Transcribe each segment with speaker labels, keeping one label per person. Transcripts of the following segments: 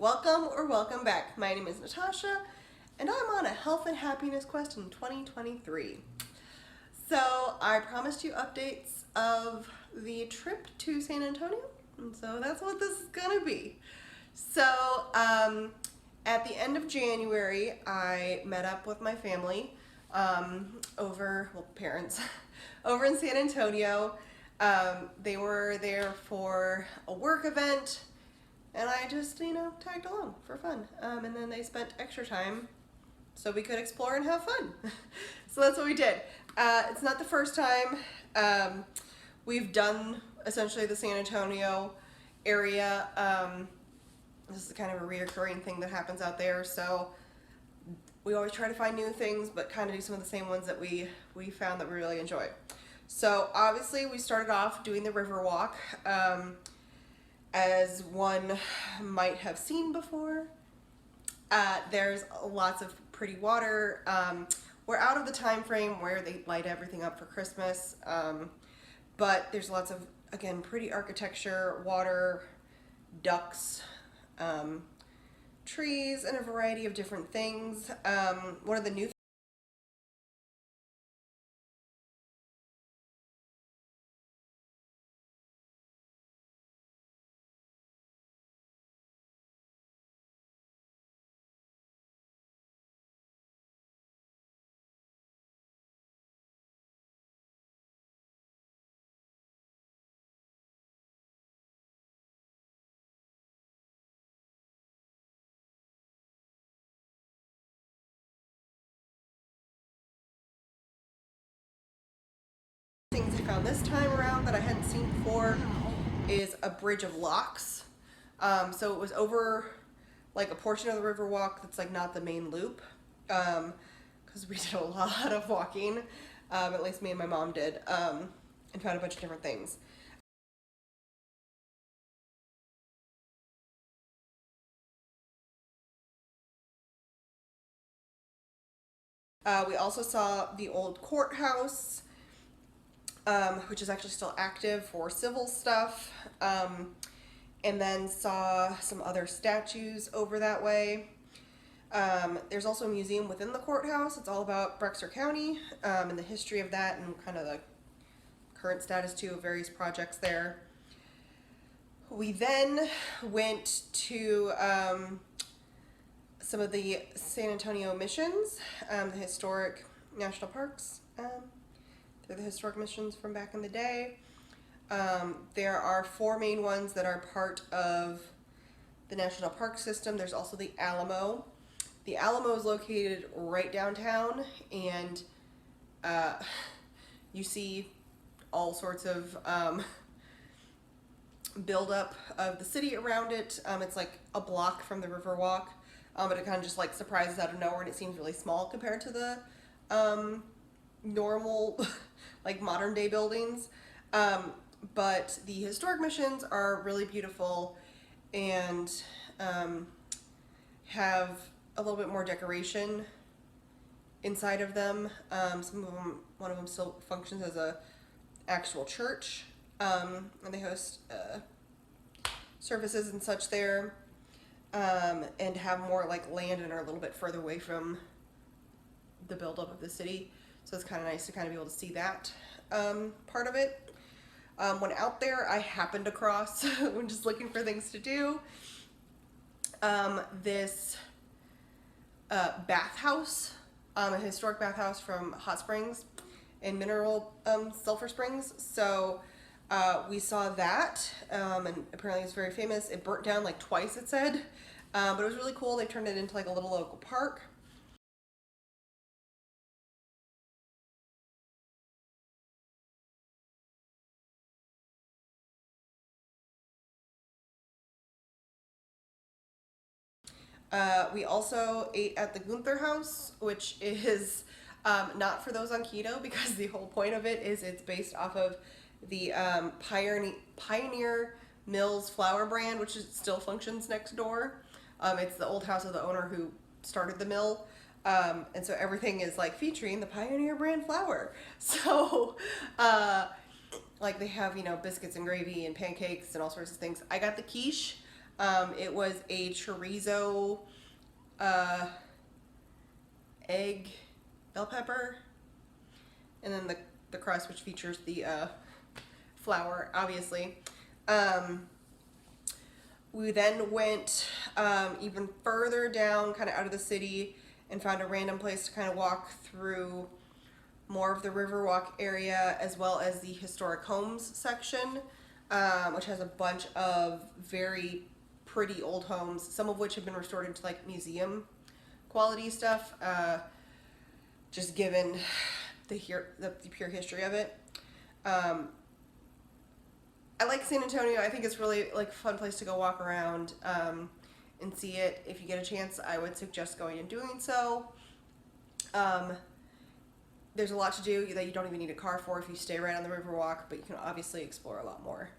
Speaker 1: Welcome or welcome back. My name is Natasha and I'm on a health and happiness quest in 2023. So I promised you updates of the trip to San Antonio, and so that's what this is gonna be. So at the end of January, I met up with my family parents, over in San Antonio. They were there for a work event, and I just, tagged along for fun. And then they spent extra time so we could explore and have fun. So that's what we did. It's not the first time we've done essentially the San Antonio area. This is kind of a reoccurring thing that happens out there. So we always try to find new things, but kind of do some of the same ones that we found that we really enjoy. So obviously we started off doing the river walk. As one might have seen before, there's lots of pretty water. We're out of the time frame where they light everything up for Christmas, but there's lots of, again, pretty architecture, water, ducks, trees, and a variety of different things. One of the new things I found this time around that I hadn't seen before is a bridge of locks. So it was over like a portion of the river walk that's like not the main loop, because we did a lot of walking, at least me and my mom did, and found a bunch of different things. We also saw the old courthouse, which is actually still active for civil stuff, and then saw some other statues over that way. There's also a museum within the courthouse. It's all about Berkshire County, and the history of that and kind of the current status too of various projects there. We then went to some of the San Antonio missions, the historic national parks. They're the historic missions from back in the day. There are 4 main ones that are part of the national park system. There's also the Alamo. The Alamo is located right downtown, and you see all sorts of buildup of the city around it. It's like a block from the river walk, but it kind of just like surprises out of nowhere, and it seems really small compared to the normal like modern day buildings. But the historic missions are really beautiful and have a little bit more decoration inside of them. Some of them, one of them still functions as a actual church, and they host services and such there, and have more like land and are a little bit further away from the buildup of the city. So it's kind of nice to kind of be able to see that part of it. When out there, I happened across, when just looking for things to do, this bathhouse, a historic bathhouse from Hot Springs in Mineral Sulphur Springs. So we saw that, and apparently it's very famous. It burnt down like twice, it said, but it was really cool. They turned it into like a little local park. We also ate at the Gunther House, which is not for those on keto, because the whole point of it is it's based off of the Pioneer Mills flour brand, which still functions next door. It's the old house of the owner who started the mill. And so everything is like featuring the Pioneer brand flour. So like they have, biscuits and gravy and pancakes and all sorts of things. I got the quiche. It was a chorizo, egg, bell pepper, and then the crust, which features the flour, obviously. We then went even further down, kind of out of the city, and found a random place to kind of walk through more of the Riverwalk area, as well as the historic homes section, which has a bunch of very pretty old homes, some of which have been restored into like museum quality stuff, just given the pure history of it. I like San Antonio. I think it's really like a fun place to go walk around and see it. If you get a chance, I would suggest going and doing so. There's a lot to do that you don't even need a car for if you stay right on the Riverwalk, but you can obviously explore a lot more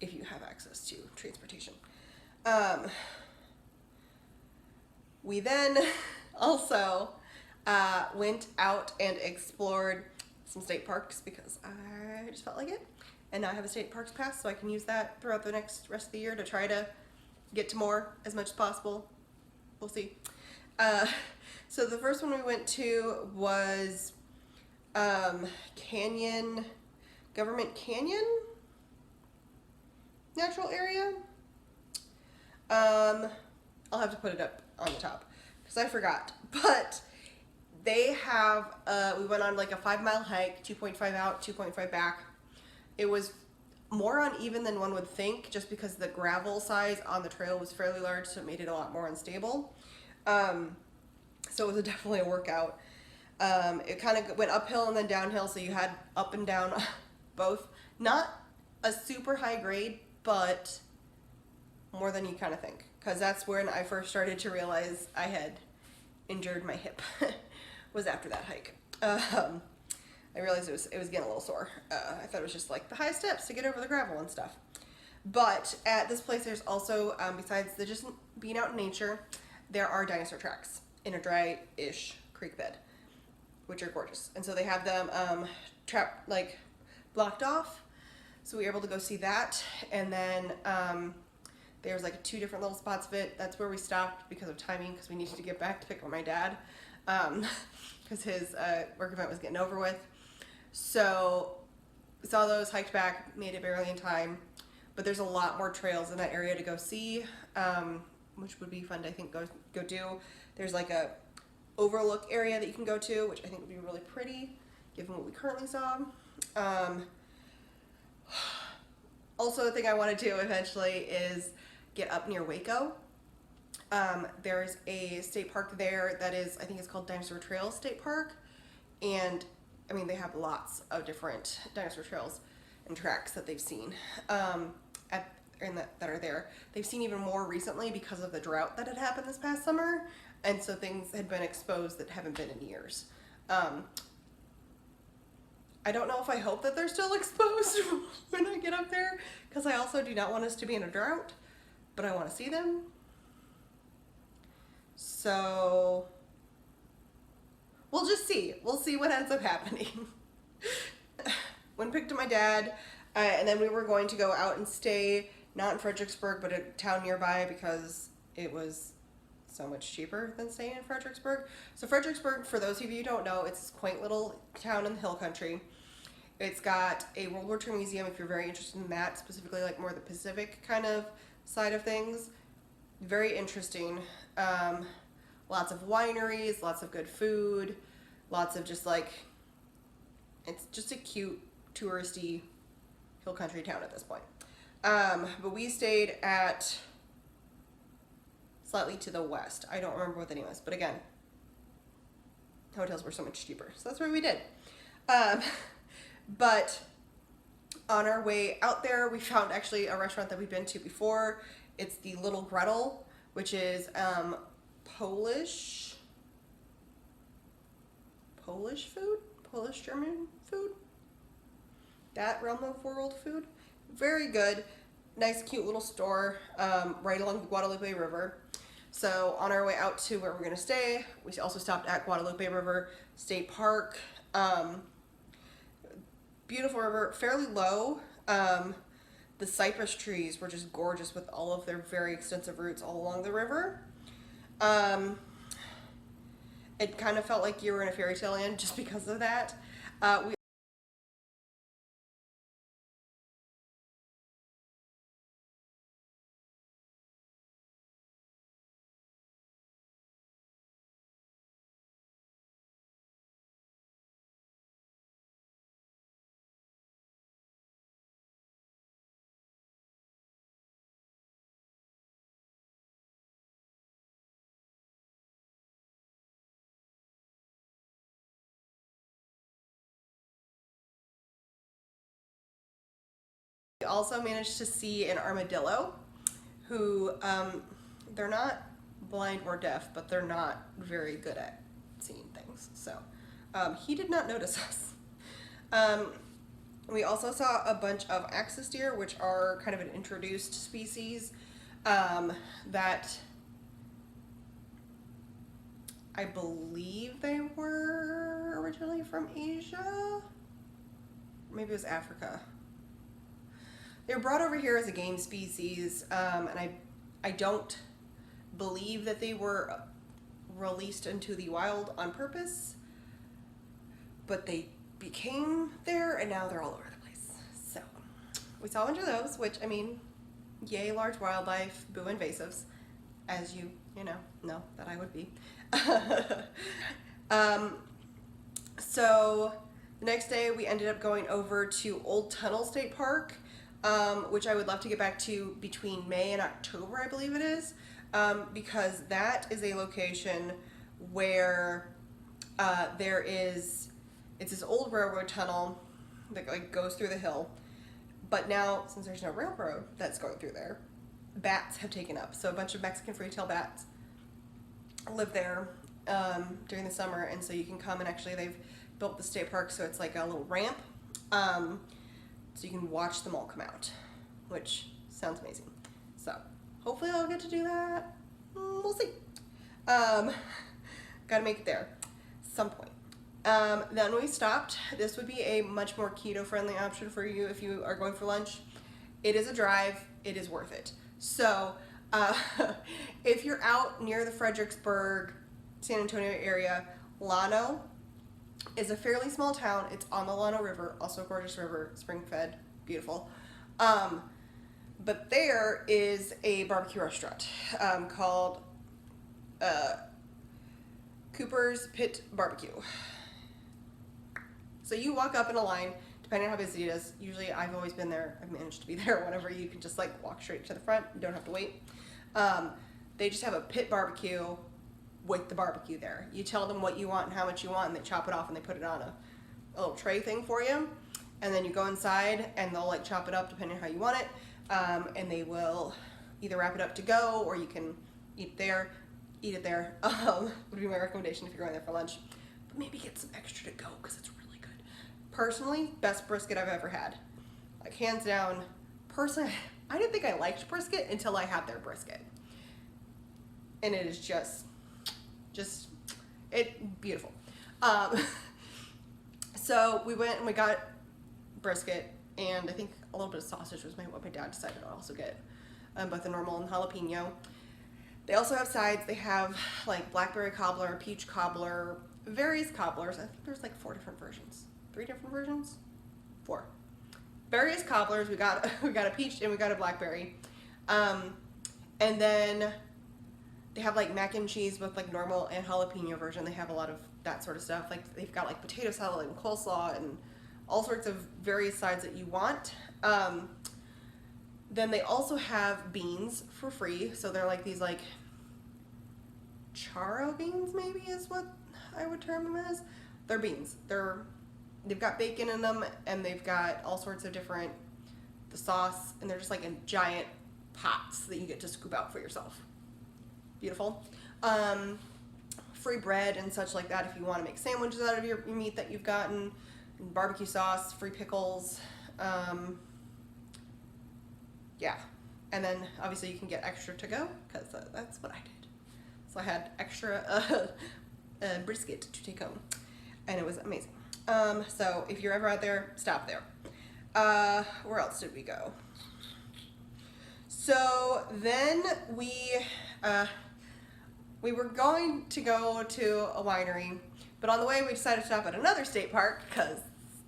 Speaker 1: if you have access to transportation. We then also went out and explored some state parks because I just felt like it. And now I have a state parks pass, so I can use that throughout the rest of the year to try to get to more as much as possible. We'll see. So the first one we went to was Government Canyon Natural Area. I'll have to put it up on the top because I forgot. But they have, we went on like a 5-mile hike, 2.5 out, 2.5 back. It was more uneven than one would think just because the gravel size on the trail was fairly large, so it made it a lot more unstable. So it was definitely a workout. It kind of went uphill and then downhill, so you had up and down both. Not a super high grade, but more than you kind of think, because that's when I first started to realize I had injured my hip, was after that hike. I realized it was getting a little sore. I thought it was just like the high steps to get over the gravel and stuff. But at this place, there's also, besides the just being out in nature, there are dinosaur tracks in a dry-ish creek bed, which are gorgeous. And so they have them blocked off, so we were able to go see that. And then there's like 2 different little spots of it. That's where we stopped because of timing, because we needed to get back to pick up my dad, because his work event was getting over with. So we saw those, hiked back, made it barely in time. But there's a lot more trails in that area to go see, which would be fun to, I think, go do. There's like a overlook area that you can go to, which I think would be really pretty, given what we currently saw. Also, the thing I want to do eventually is get up near Waco. There's a state park there that is, I think it's called Dinosaur Trail State Park. And, I mean, they have lots of different dinosaur trails and tracks that they've seen that are there. They've seen even more recently because of the drought that had happened this past summer. And so things had been exposed that haven't been in years. I don't know if I hope that they're still exposed when I get up there, because I also do not want us to be in a drought, but I want to see them. So we'll just see. We'll see what ends up happening. When picked up my dad, and then we were going to go out and stay, not in Fredericksburg, but a town nearby, because it was so much cheaper than staying in Fredericksburg. So Fredericksburg, for those of you who don't know, it's this quaint little town in the hill country. It's got a World War II museum, if you're very interested in that, specifically like more the Pacific kind of side of things. Very interesting. Lots of wineries, lots of good food, lots of just like, it's just a cute touristy hill country town at this point. But we stayed at slightly to the west. I don't remember what the name was, but again, hotels were so much cheaper. So that's what we did. But on our way out there, we found actually a restaurant that we've been to before. It's the Little Gretel, which is Polish food, Polish-German food, that realm of world food. Very good. Nice, cute little store right along the Guadalupe River. So on our way out to where we're going to stay, we also stopped at Guadalupe River State Park. Beautiful river, fairly low. The The cypress trees were just gorgeous with all of their very extensive roots all along the river. It kind of felt like you were in a fairy tale land just because of that. We also managed to see an armadillo who, they're not blind or deaf, but they're not very good at seeing things. So he did not notice us. We also saw a bunch of axis deer, which are kind of an introduced species that I believe they were originally from Asia. Maybe it was Africa. They were brought over here as a game species, and I don't believe that they were released into the wild on purpose, but they became there, and now they're all over the place. So we saw a bunch of those, which, I mean, yay large wildlife, boo invasives, as you know that I would be. So the next day we ended up going over to Old Tunnel State Park, which I would love to get back to between May and October, I believe it is, because that is a location where it's this old railroad tunnel that like goes through the hill, but now since there's no railroad that's going through there, bats have taken up. So a bunch of Mexican free-tail bats live there during the summer, and so you can come and actually they've built the state park so it's like a little ramp. So you can watch them all come out, which sounds amazing. So hopefully I'll get to do that. We'll see. Gotta make it there some point. Then we stopped. This would be a much more keto-friendly option for you if you are going for lunch. It is a drive. It is worth it. So if you're out near the Fredericksburg, San Antonio area, Llano is a fairly small town. It's on the Llano River, also a gorgeous river, spring-fed, beautiful. But there is a barbecue restaurant called Cooper's Pit Barbecue. So you walk up in a line, depending on how busy it is. Usually I've always been there. I've managed to be there whenever you can just like walk straight to the front. You don't have to wait. They just have a pit barbecue with the barbecue there. You tell them what you want and how much you want, and they chop it off and they put it on a little tray thing for you. And then you go inside and they'll like chop it up depending on how you want it. And they will either wrap it up to go, or you can eat it there. Would be my recommendation if you're going there for lunch. But maybe get some extra to go because it's really good. Personally, best brisket I've ever had. Like hands down. Personally, I didn't think I liked brisket until I had their brisket. And it is just beautiful. So we went and we got brisket, and I think a little bit of sausage was what my dad decided to also get, both the normal and jalapeno. They also have sides. They have like blackberry cobbler, peach cobbler, various cobblers. I think there's like 4 different versions. 3 different versions? 4. Various cobblers. We got a peach and we got a blackberry. And then they have like mac and cheese with like normal and jalapeno version. They have a lot of that sort of stuff. Like they've got like potato salad and coleslaw and all sorts of various sides that you want. Then they also have beans for free. So they're like these like charro beans, maybe is what I would term them as. They're beans. They've got bacon in them, and they've got all sorts of the sauce, and they're just like in giant pots that you get to scoop out for yourself. Beautiful. Free bread and such like that if you want to make sandwiches out of your meat that you've gotten. And barbecue sauce, free pickles. Yeah. And then obviously you can get extra to go, because that's what I did. So I had extra brisket to take home, and it was amazing. So if you're ever out there, stop there. Where else did we go? So then we were going to go to a winery, but on the way we decided to stop at another state park because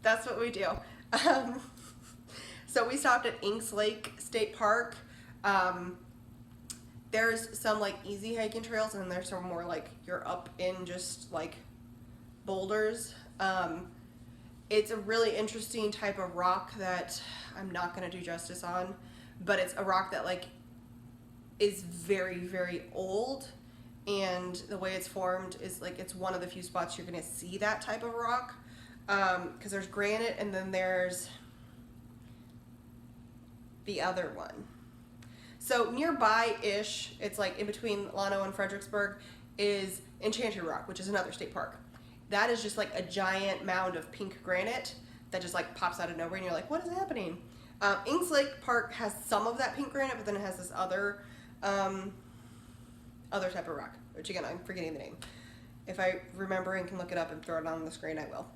Speaker 1: that's what we do. Um, so we stopped at Inks Lake State Park. There's some like easy hiking trails, and there's some more like you're up in just like boulders. It's a really interesting type of rock that I'm not going to do justice on, but it's a rock that like is very, very old, and the way it's formed is like it's one of the few spots you're going to see that type of rock, because there's granite and then there's the other one. So nearby-ish, it's like in between Llano and Fredericksburg, is Enchanted Rock, which is another state park. That is just like a giant mound of pink granite that just like pops out of nowhere, and you're like, what is happening? Inks Lake Park has some of that pink granite, but then it has this other type of rock, which again, I'm forgetting the name. If I remember and can look it up and throw it on the screen, I will.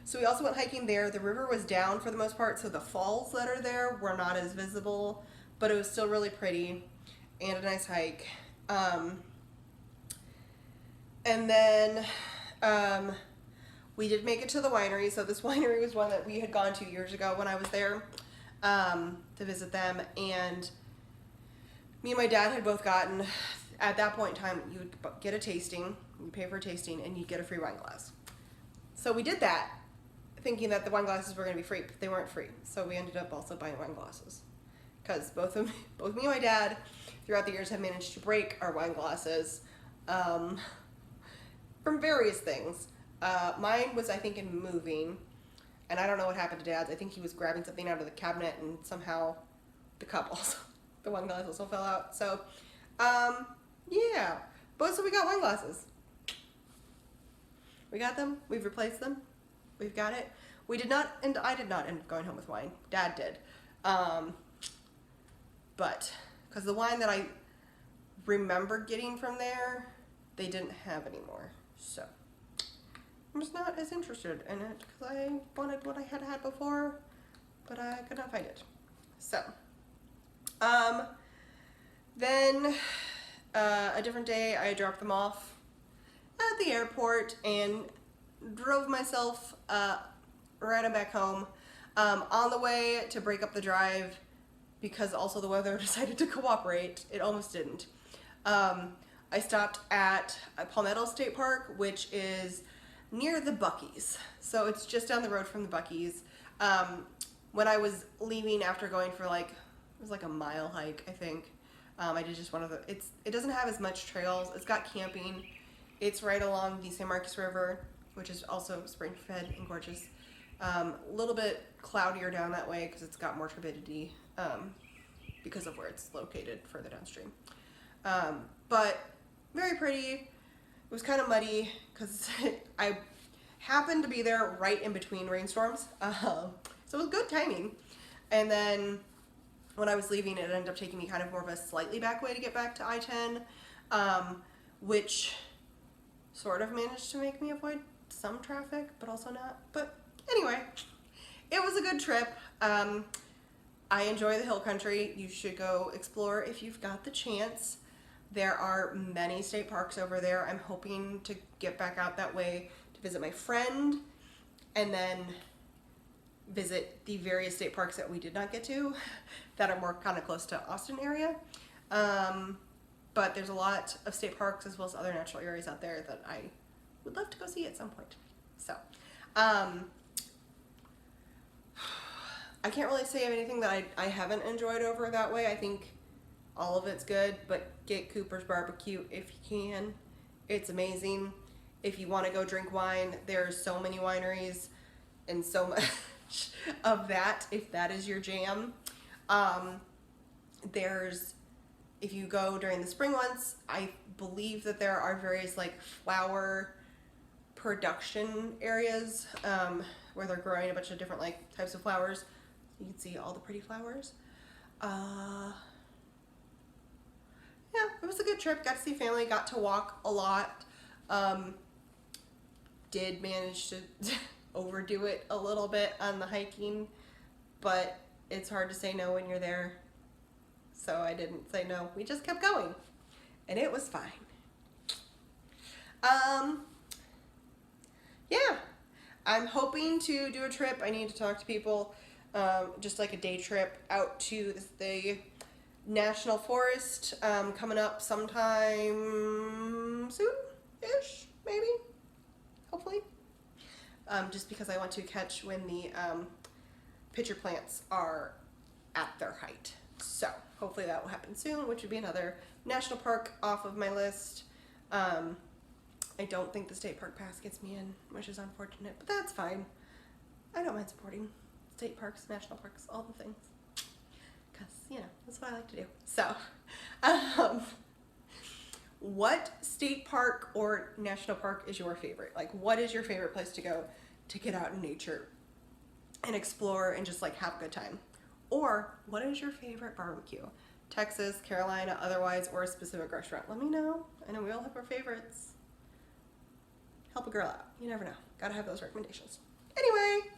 Speaker 1: So we also went hiking there. The river was down for the most part, so the falls that are there were not as visible, but it was still really pretty and a nice hike. And then we did make it to the winery. So this winery was one that we had gone to years ago when I was there to visit them. And me and my dad had both gotten, at that point in time, you would get a tasting, you pay for a tasting, and you'd get a free wine glass. So we did that, thinking that the wine glasses were going to be free, but they weren't free. So we ended up also buying wine glasses. Because both me and my dad, throughout the years, have managed to break our wine glasses from various things. Mine was, I think, in moving, and I don't know what happened to Dad's. I think he was grabbing something out of the cabinet, and somehow the cup also, the wine glass also fell out. So, yeah. But so we got wine glasses. We got them. We've replaced them. We've got it. We did not, and I did not end up going home with wine. Dad did. But, because the wine that I remember getting from there, they didn't have anymore. So, I'm just not as interested in it because I wanted what I had had before, but I could not find it. So, then a different day I dropped them off at the airport and drove myself right on back home. On the way to break up the drive, because also the weather decided to cooperate, it almost didn't. I stopped at Palmetto State Park, which is near the Buc-ee's. So it's just down the road from the Buc-ee's. When I was leaving after going for like, it was like a mile hike, I think. I did just one of the, it doesn't have as much trails. It's got camping. It's right along the San Marcos River, which is also spring-fed and gorgeous. A little bit cloudier down that way because it's got more turbidity because of where it's located further downstream. But very pretty. It was kind of muddy because I happened to be there right in between rainstorms. So it was good timing. And then when I was leaving, it ended up taking me kind of more of a slightly back way to get back to I-10, which sort of managed to make me avoid some traffic, but also not. But anyway, it was a good trip. I enjoy the hill country. You should go explore if you've got the chance. There are many state parks over there. I'm hoping to get back out that way to visit my friend and then visit the various state parks that we did not get to that are more kind of close to Austin area. But there's a lot of state parks as well as other natural areas out there that I would love to go see at some point. So, I can't really say of anything that I haven't enjoyed over that way. I think all of it's good, but get Cooper's Barbecue if you can. It's amazing. If you want to go drink wine, there's so many wineries and so much of that, if that is your jam. If you go during the spring months, I believe that there are various like flower production areas where they're growing a bunch of different like types of flowers. You can see all the pretty flowers. Yeah, it was a good trip. Got to see family, got to walk a lot. Did manage to overdo it a little bit on the hiking, but it's hard to say no when you're there So I didn't say no. We just kept going. And it was fine. Yeah. I'm hoping to do a trip. I need to talk to people. Just like a day trip out to the National Forest, coming up sometime soon-ish, maybe, hopefully. Just because I want to catch when the pitcher plants are at their height. So hopefully that will happen soon, which would be another national park off of my list. I don't think the state park pass gets me in, which is unfortunate, but that's fine. I don't mind supporting state parks, national parks, all the things. Because, you know, that's what I like to do. So, what state park or national park is your favorite? Like, what is your favorite place to go to get out in nature and explore and just like have a good time? Or what is your favorite barbecue? Texas, Carolina, otherwise, or a specific restaurant? Let me know. I know we all have our favorites. Help a girl out. You never know. Gotta have those recommendations. Anyway,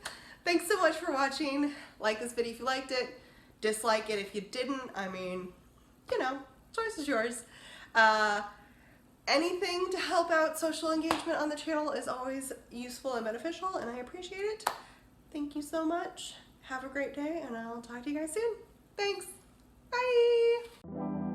Speaker 1: thanks so much for watching. Like this video if you liked it. Dislike it if you didn't. I mean, you know, choice is yours. Anything to help out social engagement on the channel is always useful and beneficial, and I appreciate it. Thank you so much. Have a great day, and I'll talk to you guys soon. Thanks. Bye.